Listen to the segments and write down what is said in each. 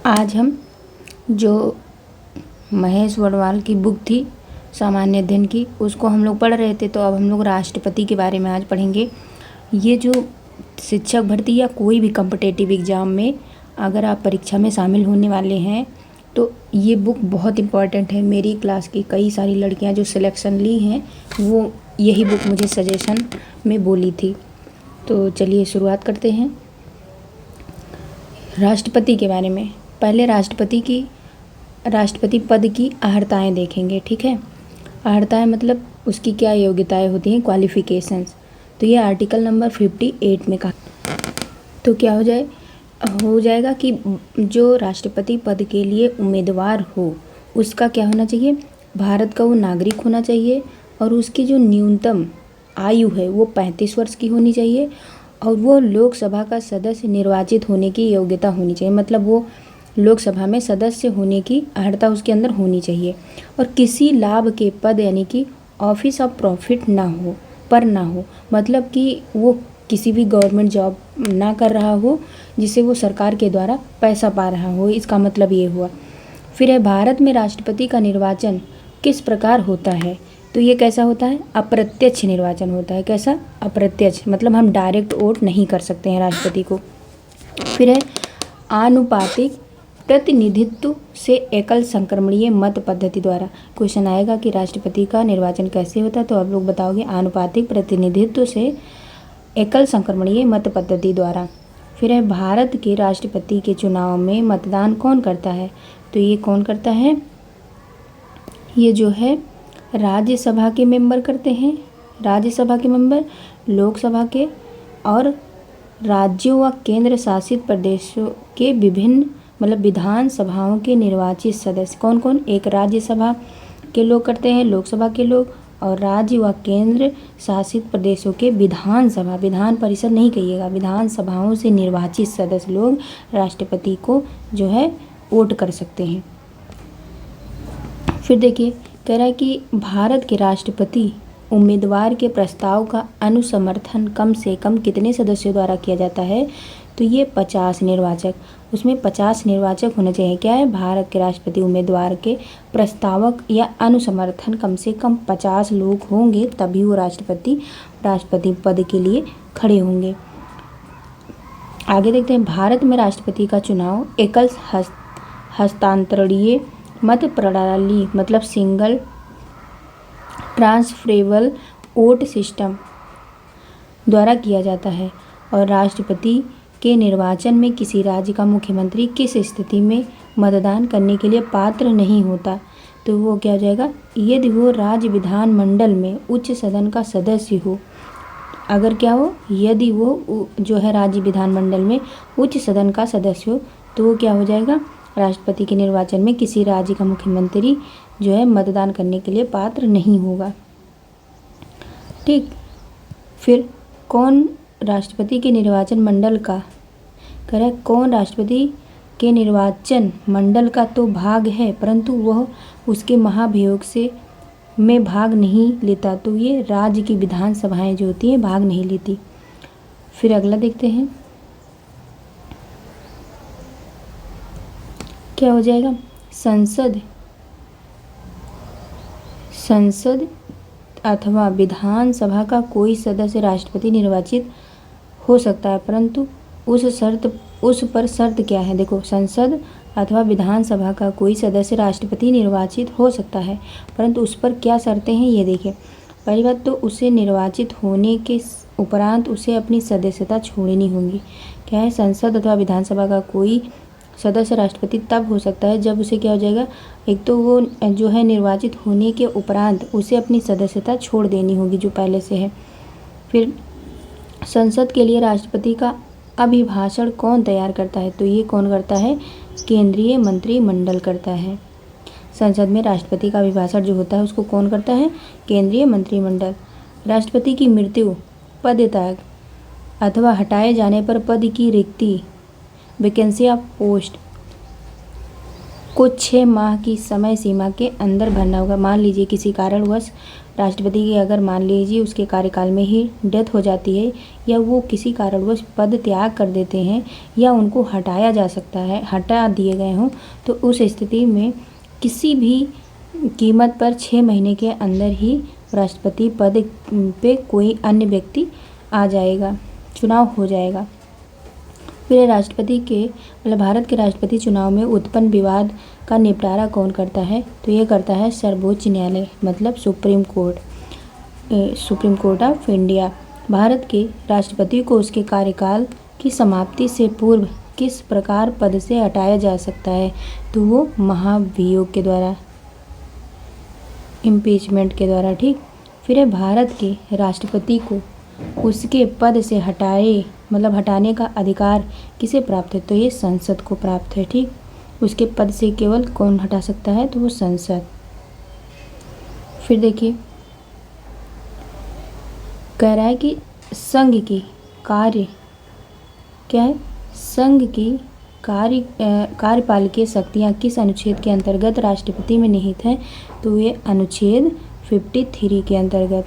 आज हम जो महेश वर्णवाल की बुक थी सामान्य अध्ययन की, उसको हम लोग पढ़ रहे थे। तो अब हम लोग राष्ट्रपति के बारे में आज पढ़ेंगे। ये जो शिक्षक भर्ती या कोई भी कॉम्पिटिटिव एग्ज़ाम में अगर आप परीक्षा में शामिल होने वाले हैं तो ये बुक बहुत इम्पॉर्टेंट है। मेरी क्लास की कई सारी लड़कियां जो सिलेक्शन ली हैं वो यही बुक मुझे सजेशन में बोली थी। तो चलिए शुरुआत करते हैं राष्ट्रपति के बारे में। पहले राष्ट्रपति पद की अहर्ताएँ देखेंगे, ठीक है। अहर्ताएँ मतलब उसकी क्या योग्यताएं होती हैं, क्वालिफ़िकेशंस। तो ये आर्टिकल नंबर 58 में कहा। तो क्या हो जाएगा कि जो राष्ट्रपति पद के लिए उम्मीदवार हो उसका क्या होना चाहिए, भारत का वो नागरिक होना चाहिए और उसकी जो न्यूनतम आयु है वो 35 वर्ष की होनी चाहिए और वो लोकसभा का सदस्य निर्वाचित होने की योग्यता होनी चाहिए। मतलब वो लोकसभा में सदस्य होने की अर्हता उसके अंदर होनी चाहिए और किसी लाभ के पद यानी कि ऑफिस ऑफ प्रॉफिट ना हो। मतलब कि वो किसी भी गवर्नमेंट जॉब ना कर रहा हो जिससे वो सरकार के द्वारा पैसा पा रहा हो, इसका मतलब ये हुआ। फिर है भारत में राष्ट्रपति का निर्वाचन किस प्रकार होता है। तो ये कैसा होता है, अप्रत्यक्ष निर्वाचन होता है। कैसा, अप्रत्यक्ष, मतलब हम डायरेक्ट वोट नहीं कर सकते हैं राष्ट्रपति को। फिर है आनुपातिक प्रतिनिधित्व से एकल संक्रमणीय मत पद्धति द्वारा। क्वेश्चन आएगा कि राष्ट्रपति का निर्वाचन कैसे होता है, तो आप लोग बताओगे आनुपातिक प्रतिनिधित्व से एकल संक्रमणीय मत पद्धति द्वारा। फिर है भारत के राष्ट्रपति के चुनाव में मतदान कौन करता है। तो ये कौन करता है, ये जो है राज्यसभा के मेंबर करते हैं, राज्यसभा के मेंबर, लोकसभा के और राज्यों व केंद्र शासित प्रदेशों के विभिन्न मतलब विधानसभाओं के निर्वाचित सदस्य। कौन कौन, एक राज्यसभा के लोग करते हैं, लोकसभा के लोग, और राज्य व केंद्र शासित प्रदेशों के विधानसभा, विधान परिषद नहीं कहिएगा, विधानसभाओं से निर्वाचित सदस्य लोग राष्ट्रपति को जो है वोट कर सकते हैं। फिर देखिए कह रहा है कि भारत के राष्ट्रपति उम्मीदवार के प्रस्ताव का अनुसमर्थन कम से कम कितने सदस्यों द्वारा किया जाता है। तो ये 50 निर्वाचक, उसमें 50 निर्वाचक होना चाहिए। क्या है, भारत के राष्ट्रपति उम्मीदवार के प्रस्तावक या अनुसमर्थन कम से कम 50 लोग होंगे तभी वो राष्ट्रपति पद के लिए खड़े होंगे। आगे देखते हैं, भारत में राष्ट्रपति का चुनाव एकल हस्तांतरणीय मत प्रणाली मतलब सिंगल ट्रांसफरेबल वोट सिस्टम द्वारा किया जाता है और राष्ट्रपति के निर्वाचन में किसी राज्य का मुख्यमंत्री किस स्थिति में मतदान करने के लिए पात्र नहीं होता। तो वो क्या हो जाएगा, यदि वो राज्य विधानमंडल में उच्च सदन का सदस्य हो। अगर क्या हो, यदि वो जो है राज्य विधानमंडल में उच्च सदन का सदस्य हो तो वो क्या हो जाएगा, राष्ट्रपति के निर्वाचन में किसी राज्य का मुख्यमंत्री जो है मतदान करने के लिए पात्र नहीं होगा। ठीक, फिर कौन राष्ट्रपति के निर्वाचन मंडल का, कह रहा है कौन राष्ट्रपति के निर्वाचन मंडल का तो भाग है परंतु वह उसके महाभियोग में भाग नहीं लेता। तो ये राज्य की विधानसभाएं जो होती हैं भाग नहीं लेती। फिर अगला देखते हैं क्या हो जाएगा, संसद अथवा विधानसभा का कोई सदस्य राष्ट्रपति निर्वाचित हो सकता है परंतु उस पर शर्त क्या है। देखो, संसद अथवा विधानसभा का कोई सदस्य राष्ट्रपति निर्वाचित हो सकता है परंतु उस पर क्या शर्तें हैं ये देखिए। पहली बात तो उसे निर्वाचित होने के उपरांत उसे अपनी सदस्यता छोड़नी होगी। क्या है, संसद अथवा विधानसभा का कोई सदस्य राष्ट्रपति तब हो सकता है जब उसे क्या हो जाएगा, एक तो वो जो है निर्वाचित होने के उपरांत उसे अपनी सदस्यता छोड़ देनी होगी जो पहले से है। फिर संसद के लिए राष्ट्रपति का अभिभाषण कौन तैयार करता है। तो ये कौन करता है, केंद्रीय मंत्रिमंडल करता है। संसद में राष्ट्रपति का अभिभाषण जो होता है उसको कौन करता है, केंद्रीय मंत्रिमंडल। राष्ट्रपति की मृत्यु, पदत्याग अथवा हटाए जाने पर पद की रिक्ति, वैकेंसी ऑफ पोस्ट को 6 माह की समय सीमा के अंदर भरना होगा। मान लीजिए किसी कारणवश राष्ट्रपति की अगर मान लीजिए उसके कार्यकाल में ही डेथ हो जाती है या वो किसी कारणवश पद त्याग कर देते हैं या उनको हटाया जा सकता है, हटा दिए गए हों, तो उस स्थिति में किसी भी कीमत पर 6 महीने के अंदर ही राष्ट्रपति पद पे कोई अन्य व्यक्ति आ जाएगा, चुनाव हो जाएगा। फिर राष्ट्रपति के मतलब भारत के राष्ट्रपति चुनाव में उत्पन्न विवाद का निपटारा कौन करता है? तो ये करता है सर्वोच्च न्यायालय, मतलब supreme court of India. Bharat के राष्ट्रपति को उसके कार्यकाल की समाप्ति से पूर्व किस प्रकार पद से हटाया जा सकता है? तो वो महाभियोग के द्वारा, इम्पीचमेंट के द्वारा, ठीक। फिर है भारत के राष्ट्रपति को उसके पद से हटाने का अधिकार किसे प्राप्त है? तो ये संसद को प्राप्त है, ठीक। उसके पद से केवल कौन हटा सकता है? तो वो संसद। फिर देखिए कह रहा है कि संघ की कार्यपालिकीय शक्तियाँ किस अनुच्छेद के अंतर्गत राष्ट्रपति में निहित हैं? तो ये अनुच्छेद 53 के अंतर्गत,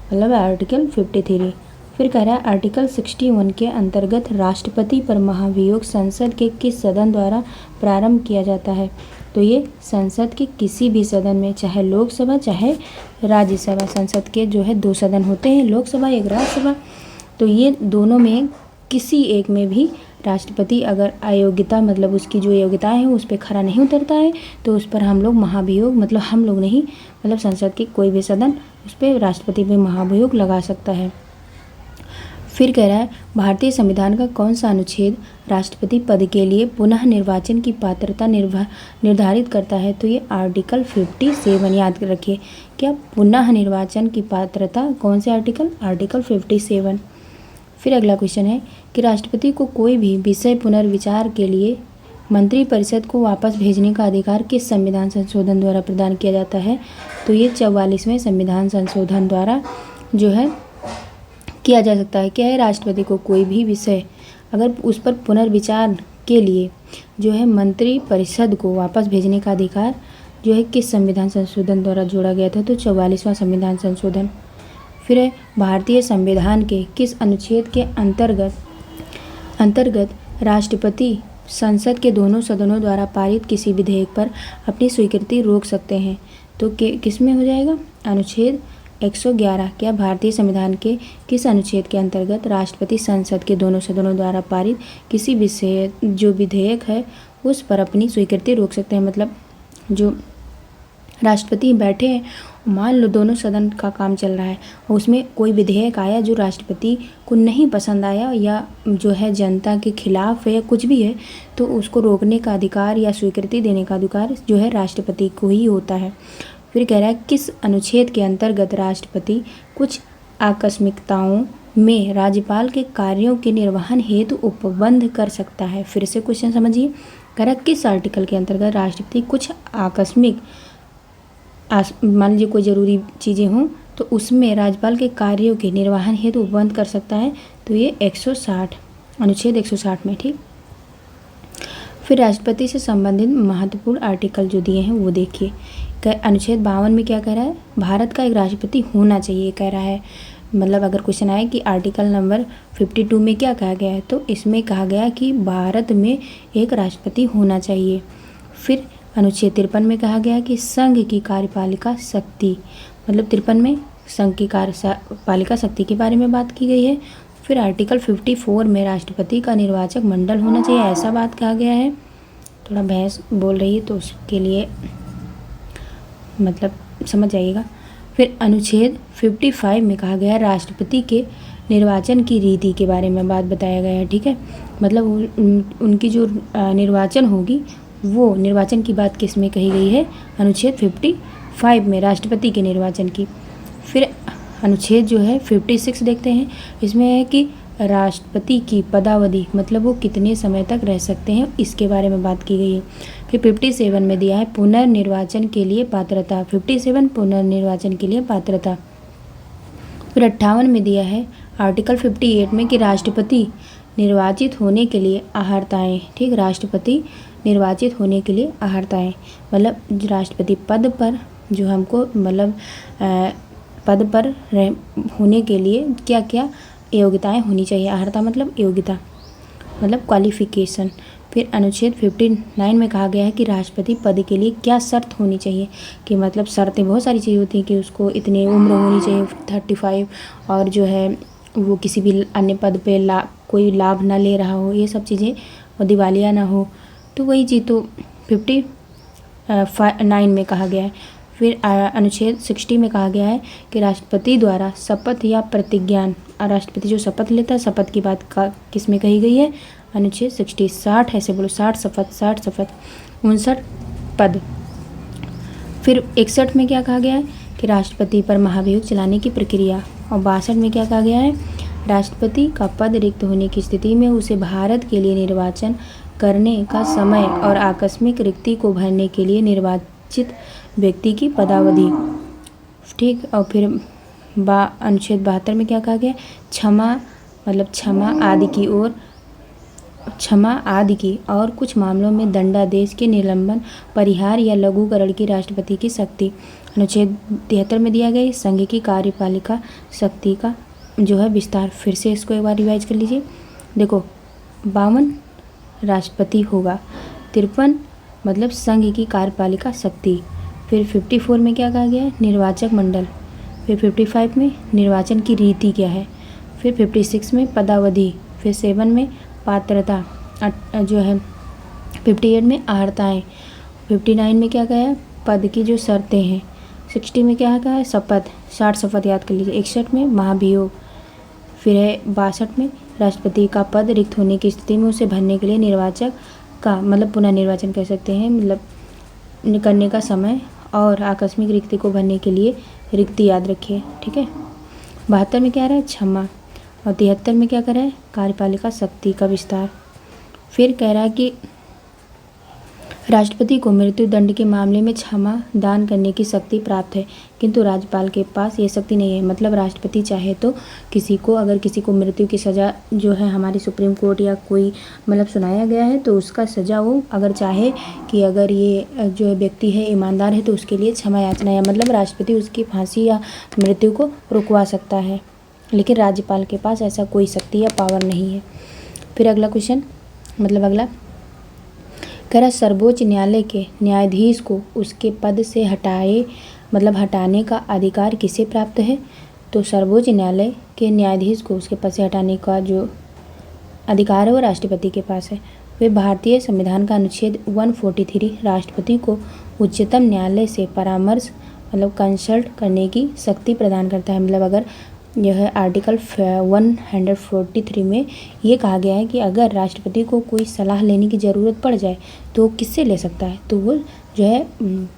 मतलब आर्टिकल 53। फिर कह रहा है आर्टिकल 61 के अंतर्गत राष्ट्रपति पर महाभियोग संसद के किस सदन द्वारा प्रारंभ किया जाता है? तो ये संसद के किसी भी सदन में, चाहे लोकसभा चाहे राज्यसभा। संसद के जो है 2 सदन होते हैं, लोकसभा एक राज्यसभा। तो ये दोनों में किसी एक में भी राष्ट्रपति अगर अयोग्यता, मतलब उसकी जो योग्यताएं हैं उस पर खरा नहीं उतरता है, तो उस पर हम लोग महाभियोग, मतलब हम लोग नहीं, मतलब संसद की कोई भी सदन उस पर राष्ट्रपति पे महाभियोग लगा सकता है। फिर कह रहा है भारतीय संविधान का कौन सा अनुच्छेद राष्ट्रपति पद के लिए पुनः निर्वाचन की पात्रता निर्धारित करता है? तो ये आर्टिकल 57, याद रखिए। क्या पुनः निर्वाचन की पात्रता कौन से आर्टिकल? आर्टिकल 57। फिर अगला क्वेश्चन है कि राष्ट्रपति को कोई भी विषय पुनर्विचार के लिए मंत्रिपरिषद को वापस भेजने का अधिकार किस संविधान संशोधन द्वारा प्रदान किया जाता है? तो ये 44वें संविधान संशोधन द्वारा जो है किया जा सकता है। क्या है? राष्ट्रपति को कोई भी विषय अगर उस पर पुनर्विचार के लिए जो है मंत्रिपरिषद को वापस भेजने का अधिकार जो है किस संविधान संशोधन द्वारा जोड़ा गया था? तो 44वां संविधान संशोधन। फिर है भारतीय संविधान के किस अनुच्छेद के अंतर्गत राष्ट्रपति संसद के दोनों सदनों द्वारा पारित किसी विधेयक पर अपनी स्वीकृति रोक सकते हैं? तो किस में हो जाएगा? अनुच्छेद 111। क्या भारतीय संविधान के किस अनुच्छेद के अंतर्गत राष्ट्रपति संसद के दोनों सदनों द्वारा पारित किसी विषय जो विधेयक है उस पर अपनी स्वीकृति रोक सकते हैं? मतलब जो राष्ट्रपति बैठे हैं, मान लो दोनों सदन का काम चल रहा है और उसमें कोई विधेयक आया जो राष्ट्रपति को नहीं पसंद आया या जो है जनता के खिलाफ है या कुछ भी है, तो उसको रोकने का अधिकार या स्वीकृति देने का अधिकार जो है राष्ट्रपति को ही होता है। फिर कह रहा है किस अनुच्छेद के अंतर्गत राष्ट्रपति कुछ आकस्मिकताओं में राज्यपाल के कार्यों के निर्वहन हेतु उपबंध कर सकता है? फिर से क्वेश्चन समझिए। कह रहा है किस आर्टिकल के अंतर्गत राष्ट्रपति कुछ आकस्मिक, मान लीजिए कोई ज़रूरी चीज़ें हों तो उसमें राज्यपाल के कार्यों के निर्वहन हेतु उपबंध कर सकता है? तो ये 160, अनुच्छेद 160 में, ठीक। फिर राष्ट्रपति से संबंधित महत्वपूर्ण आर्टिकल जो दिए हैं वो देखिए। अनुच्छेद 52 में क्या कह रहा है? भारत का एक राष्ट्रपति होना चाहिए कह रहा है। मतलब अगर क्वेश्चन आए कि आर्टिकल नंबर 52 में क्या कहा गया है, तो इसमें कहा गया कि भारत में एक राष्ट्रपति होना चाहिए। फिर अनुच्छेद 53 में कहा गया कि संघ की कार्यपालिका शक्ति, मतलब 53 में संघ की कार्यपालिका शक्ति के बारे में बात की गई है। फिर आर्टिकल 54 में राष्ट्रपति का निर्वाचक मंडल होना चाहिए, ऐसा बात कहा गया है। थोड़ा बहस बोल रही है तो उसके लिए मतलब समझ जाइएगा। फिर अनुच्छेद 55 में कहा गया राष्ट्रपति के निर्वाचन की रीति के बारे में बात बताया गया है, ठीक है। मतलब उनकी जो निर्वाचन होगी वो निर्वाचन की बात किस में कही गई है? अनुच्छेद 55 में राष्ट्रपति के निर्वाचन की। फिर अनुच्छेद जो है 56 देखते हैं, इसमें है कि राष्ट्रपति की पदावधि, मतलब वो कितने समय तक रह सकते हैं, इसके बारे में बात की गई है। फिर 57 में दिया है पुनर्निर्वाचन के लिए पात्रता, 57 पुनर्निर्वाचन के लिए पात्रता। फिर 58 में दिया है आर्टिकल 58 में कि राष्ट्रपति निर्वाचित होने के लिए अहर्ताएँ, ठीक। राष्ट्रपति निर्वाचित होने के लिए अहर्ताएँ, मतलब राष्ट्रपति पद पर जो हमको मतलब पद पर होने के लिए क्या क्या योग्यताएं होनी चाहिए। अर्हता मतलब योग्यता, मतलब क्वालिफिकेशन। फिर अनुच्छेद 59 में कहा गया है कि राष्ट्रपति पद के लिए क्या शर्त होनी चाहिए, कि मतलब शर्तें बहुत सारी चीज़ होती हैं कि उसको इतनी उम्र होनी चाहिए 35, और जो है वो किसी भी अन्य पद पे कोई लाभ ना ले रहा हो, ये सब चीज़ें, और दिवालिया ना हो। तो वही चीज़ तो 59 में कहा गया है। फिर अनुच्छेद 60 में कहा गया है कि राष्ट्रपति द्वारा शपथ या प्रतिज्ञान, राष्ट्रपति जो शपथ लेता है, शपथ की बात किस में कही गई है, अनुच्छेद 60। 60 ऐसे बोलो, 60 शपथ, 60 शपथ, 59 पद। फिर 61 में क्या कहा गया है कि राष्ट्रपति पर महाभियोग चलाने की प्रक्रिया, और 62 में क्या कहा गया है, राष्ट्रपति का पद रिक्त होने की स्थिति में उसे भारत के लिए निर्वाचन करने का समय और आकस्मिक रिक्ति को भरने के लिए निर्वाचित व्यक्ति की पदावधि। ठीक। और फिर अनुच्छेद 72 में क्या कहा गया, क्षमा मतलब क्षमा आदि की और कुछ मामलों में दंडादेश के निलंबन, परिहार या लघुकरण की राष्ट्रपति की शक्ति। अनुच्छेद 73 में दिया गया संघ की कार्यपालिका शक्ति का जो है विस्तार। फिर से इसको एक बार रिवाइज कर लीजिए। देखो 52 राष्ट्रपति होगा, 53 मतलब संघ की कार्यपालिका शक्ति। फिर 54 में क्या कहा गया है, निर्वाचक मंडल। फिर 55 में निर्वाचन की रीति क्या है। फिर 56 में पदावधि। फिर 7 में पात्रता जो है। 58 में अर्हताएँ। 59 में क्या कहा है, पद की जो शर्तें हैं। 60 में क्या कहा है, शपथ, 60 शपथ याद कर लीजिए। 61 में महाभियोग। फिर है 62 में राष्ट्रपति का पद रिक्त होने की स्थिति में उसे भरने के लिए निर्वाचक का मतलब पुनः निर्वाचन कह सकते हैं, मतलब करने का समय और आकस्मिक रिक्ति को भरने के लिए रिक्ति याद रखिए। ठीक है। 72 में क्या रहा है, क्षमा। और 73 में क्या कर रहा है, कार्यपालिका शक्ति का विस्तार। फिर कह रहा है कि राष्ट्रपति को मृत्यु दंड के मामले में क्षमा दान करने की शक्ति प्राप्त है, किंतु राज्यपाल के पास ये शक्ति नहीं है। मतलब राष्ट्रपति चाहे तो अगर किसी को मृत्यु की सज़ा जो है हमारी सुप्रीम कोर्ट या कोई मतलब सुनाया गया है, तो उसका सज़ा वो अगर चाहे कि अगर ये जो व्यक्ति है ईमानदार है तो उसके लिए क्षमा याचना है, मतलब राष्ट्रपति उसकी फांसी या मृत्यु को रुकवा सकता है, लेकिन राज्यपाल के पास ऐसा कोई शक्ति या पावर नहीं है। फिर अगला क्वेश्चन, मतलब अगला कह रहा सर्वोच्च न्यायालय के न्यायाधीश को उसके पद से हटाने का अधिकार किसे प्राप्त है। तो सर्वोच्च न्यायालय के न्यायाधीश को उसके पद से हटाने का जो अधिकार है वो राष्ट्रपति के पास है। फिर भारतीय संविधान का अनुच्छेद 143 राष्ट्रपति को उच्चतम न्यायालय से परामर्श मतलब कंसल्ट करने की शक्ति प्रदान करता है। मतलब अगर यह आर्टिकल 143 में ये कहा गया है कि अगर राष्ट्रपति को कोई सलाह लेने की ज़रूरत पड़ जाए तो किससे ले सकता है, तो वो जो है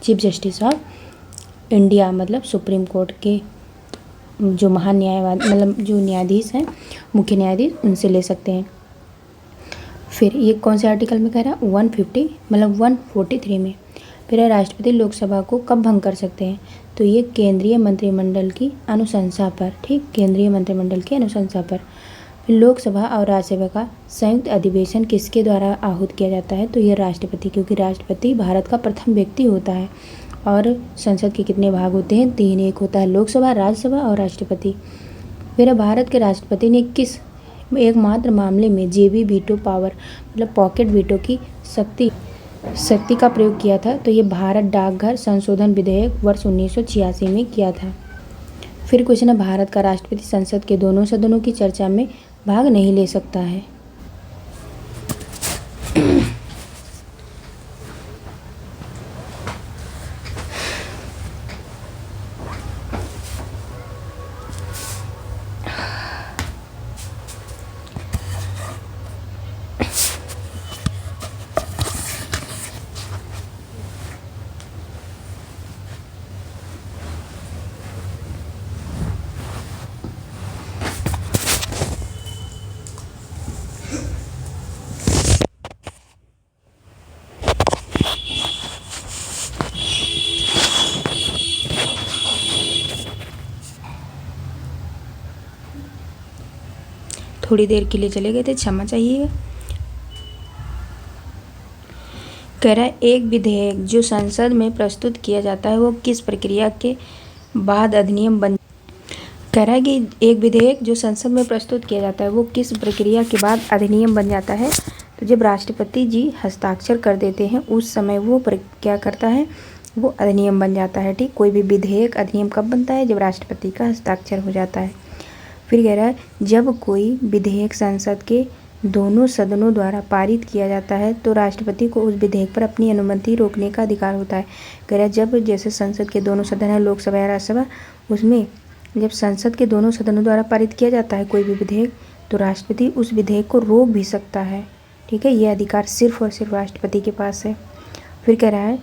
चीफ जस्टिस ऑफ इंडिया मतलब सुप्रीम कोर्ट के जो महान न्यायवादी मतलब जो न्यायाधीश हैं, मुख्य न्यायाधीश, उनसे ले सकते हैं। फिर ये कौन से आर्टिकल में कह रहा है, 143 में। फिर राष्ट्रपति लोकसभा को कब भंग कर सकते हैं, तो ये केंद्रीय मंत्रिमंडल की अनुशंसा पर। ठीक, केंद्रीय मंत्रिमंडल की अनुशंसा पर। फिर लोकसभा और राज्यसभा का संयुक्त अधिवेशन किसके द्वारा आहूत किया जाता है, तो ये राष्ट्रपति, क्योंकि राष्ट्रपति भारत का प्रथम व्यक्ति होता है। और संसद के कितने भाग होते हैं, 3, एक होता है लोकसभा, राज्यसभा और राष्ट्रपति। फिर भारत के राष्ट्रपति ने किस एकमात्र मामले में जेबी वीटो पावर मतलब पॉकेट वीटो की शक्ति का प्रयोग किया था, तो ये भारत डाकघर संशोधन विधेयक वर्ष 1986 में किया था। फिर क्वेश्चन है, भारत का राष्ट्रपति संसद के दोनों सदनों की चर्चा में भाग नहीं ले सकता है। थोड़ी देर के लिए चले गए थे, क्षमा चाहिएगा। कह रहा है एक विधेयक जो संसद में प्रस्तुत किया जाता है वो किस प्रक्रिया के बाद अधिनियम बन कह रहा है कि एक विधेयक जो संसद में प्रस्तुत किया जाता है वो किस प्रक्रिया के बाद अधिनियम बन जाता है। तो जब राष्ट्रपति जी हस्ताक्षर कर देते हैं उस समय वो क्या करता है, वो अधिनियम बन जाता है। ठीक, कोई भी विधेयक अधिनियम कब बनता है, जब राष्ट्रपति का हस्ताक्षर हो जाता है। फिर कह रहा है जब कोई विधेयक संसद के दोनों सदनों द्वारा पारित किया जाता है तो राष्ट्रपति को उस विधेयक पर अपनी अनुमति रोकने का अधिकार होता है। कह रहा है जब जैसे संसद के दोनों सदन है, लोकसभा या राज्यसभा, उसमें जब संसद के दोनों सदनों द्वारा पारित किया जाता है कोई भी विधेयक तो राष्ट्रपति उस विधेयक को रोक भी सकता है। ठीक है, यह अधिकार सिर्फ और सिर्फ राष्ट्रपति के पास है। फिर कह रहा है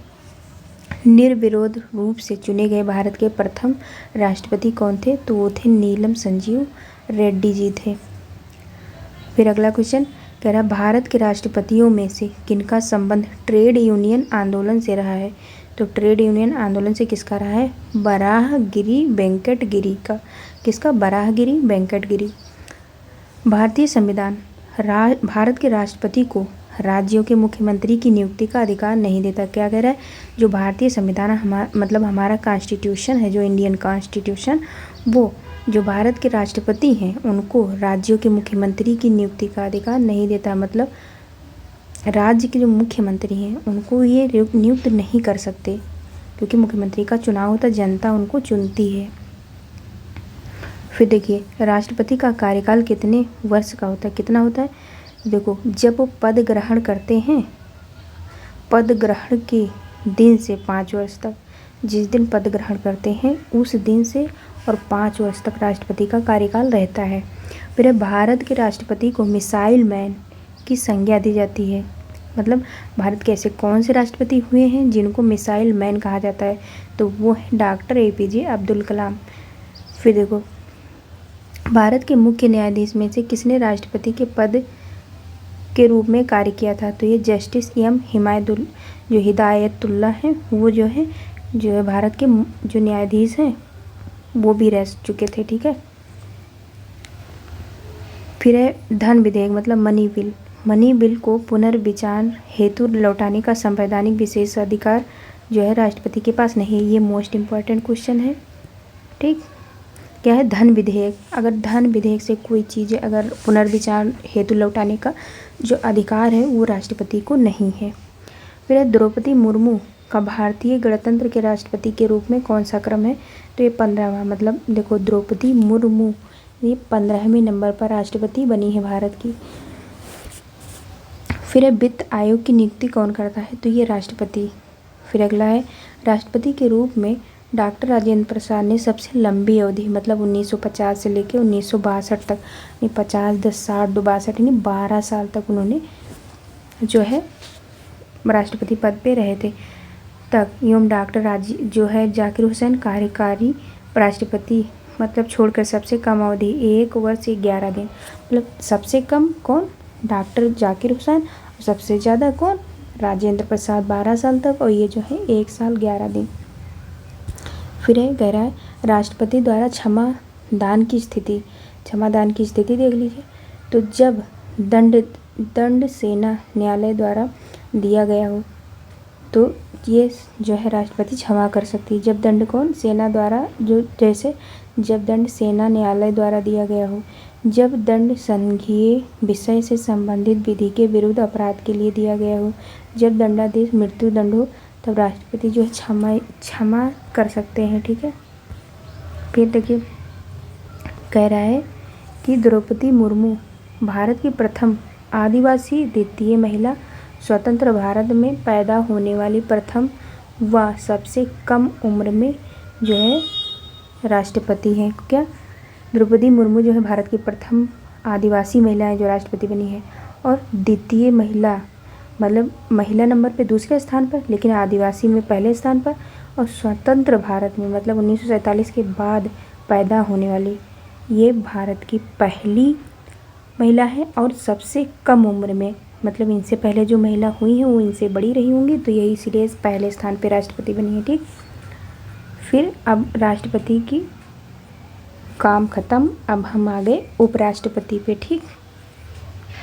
निर्विरोध रूप से चुने गए भारत के प्रथम राष्ट्रपति कौन थे, तो वो थे नीलम संजीव रेड्डी जी थे। फिर अगला क्वेश्चन कह रहा है भारत के राष्ट्रपतियों में से किनका संबंध ट्रेड यूनियन आंदोलन से रहा है। तो ट्रेड यूनियन आंदोलन से किसका रहा है, वराहगिरी वेंकट गिरी का। किसका, वराहगिरी वेंकट गिरी। भारतीय संविधान भारत के राष्ट्रपति को राज्यों के मुख्यमंत्री की नियुक्ति का अधिकार नहीं देता। क्या कह रहा है, जो भारतीय संविधान हमारा कॉन्स्टिट्यूशन है, जो इंडियन कॉन्स्टिट्यूशन, वो जो भारत के राष्ट्रपति हैं उनको राज्यों के मुख्यमंत्री की नियुक्ति का अधिकार नहीं देता। मतलब राज्य के जो मुख्यमंत्री हैं उनको ये नियुक्त नहीं कर सकते क्योंकि मुख्यमंत्री का चुनाव होता है, जनता उनको चुनती है। फिर देखिए राष्ट्रपति का कार्यकाल कितने वर्ष का होता है, कितना होता है। देखो जब वो पद ग्रहण करते हैं, पद ग्रहण के दिन से 5 वर्ष तक, जिस दिन पद ग्रहण करते हैं उस दिन से और 5 वर्ष तक राष्ट्रपति का कार्यकाल रहता है। फिर भारत के राष्ट्रपति को मिसाइल मैन की संज्ञा दी जाती है। मतलब भारत के ऐसे कौन से राष्ट्रपति हुए हैं जिनको मिसाइल मैन कहा जाता है, तो वो है डॉक्टर APJ अब्दुल कलाम। फिर देखो भारत के मुख्य न्यायाधीश में से किसने राष्ट्रपति के पद के रूप में कार्य किया था, तो ये जस्टिस M हिदायतुल्ला हैं, वो जो है भारत के जो न्यायाधीश हैं वो भी रह चुके थे। ठीक है, फिर है धन विधेयक मतलब मनी बिल। मनी बिल को पुनर्विचार हेतु लौटाने का संवैधानिक विशेष अधिकार जो है राष्ट्रपति के पास नहीं है। ये मोस्ट इम्पॉर्टेंट क्वेश्चन है। ठीक, क्या है धन विधेयक, अगर धन विधेयक से कोई चीज़ अगर पुनर्विचार हेतु लौटाने का जो अधिकार है वो राष्ट्रपति को नहीं है। फिर है द्रौपदी मुर्मू का भारतीय गणतंत्र के राष्ट्रपति के रूप में कौन सा क्रम है, तो ये 15वां। मतलब देखो द्रौपदी मुर्मू ये 15वें नंबर पर राष्ट्रपति बनी है भारत की। फिर है वित्त आयोग की नियुक्ति कौन करता है, तो ये राष्ट्रपति। फिर अगला है राष्ट्रपति के रूप में डॉक्टर राजेंद्र प्रसाद ने सबसे लंबी अवधि मतलब 1950 से लेकर 1962 तक, 50 10 60 62 यानी 12 साल तक उन्होंने जो है राष्ट्रपति पद पे रहे थे तक। एवं डॉक्टर जाकिर हुसैन कार्यकारी राष्ट्रपति मतलब छोड़कर सबसे कम अवधि 1 वर्ष 11 दिन। मतलब सबसे कम कौन, डॉक्टर जाकिर हुसैन, और सबसे ज़्यादा कौन, राजेंद्र प्रसाद 12 साल तक, और ये जो है 1 साल 11 दिन। फिर है कह रहा है राष्ट्रपति द्वारा क्षमादान की स्थिति देख लीजिए। तो जब दंड सेना न्यायालय द्वारा दिया गया हो तो ये जो है राष्ट्रपति क्षमा कर सकती है। जब दंड कौन, सेना द्वारा, जो जैसे जब दंड सेना न्यायालय द्वारा दिया गया हो, जब दंड संघीय विषय से संबंधित विधि के विरुद्ध अपराध के लिए दिया गया हो, जब दंडादेश मृत्यु दंड हो, तब राष्ट्रपति जो है क्षमा कर सकते हैं। ठीक है, फिर देखिए कह रहा है कि द्रौपदी मुर्मू भारत की प्रथम आदिवासी द्वितीय महिला, स्वतंत्र भारत में पैदा होने वाली प्रथम व सबसे कम उम्र में जो है राष्ट्रपति हैं। क्या, द्रौपदी मुर्मू जो है भारत की प्रथम आदिवासी महिला है जो राष्ट्रपति बनी है, और द्वितीय महिला मतलब महिला नंबर पे दूसरे स्थान पर, लेकिन आदिवासी में पहले स्थान पर, और स्वतंत्र भारत में मतलब 1947 के बाद पैदा होने वाली ये भारत की पहली महिला है, और सबसे कम उम्र में, मतलब इनसे पहले जो महिला हुई हैं वो इनसे बड़ी रही होंगी, तो यही इसलिए पहले स्थान पे राष्ट्रपति बनी है। ठीक, फिर अब राष्ट्रपति की काम ख़त्म, अब हम आ गए उपराष्ट्रपति पे। ठीक।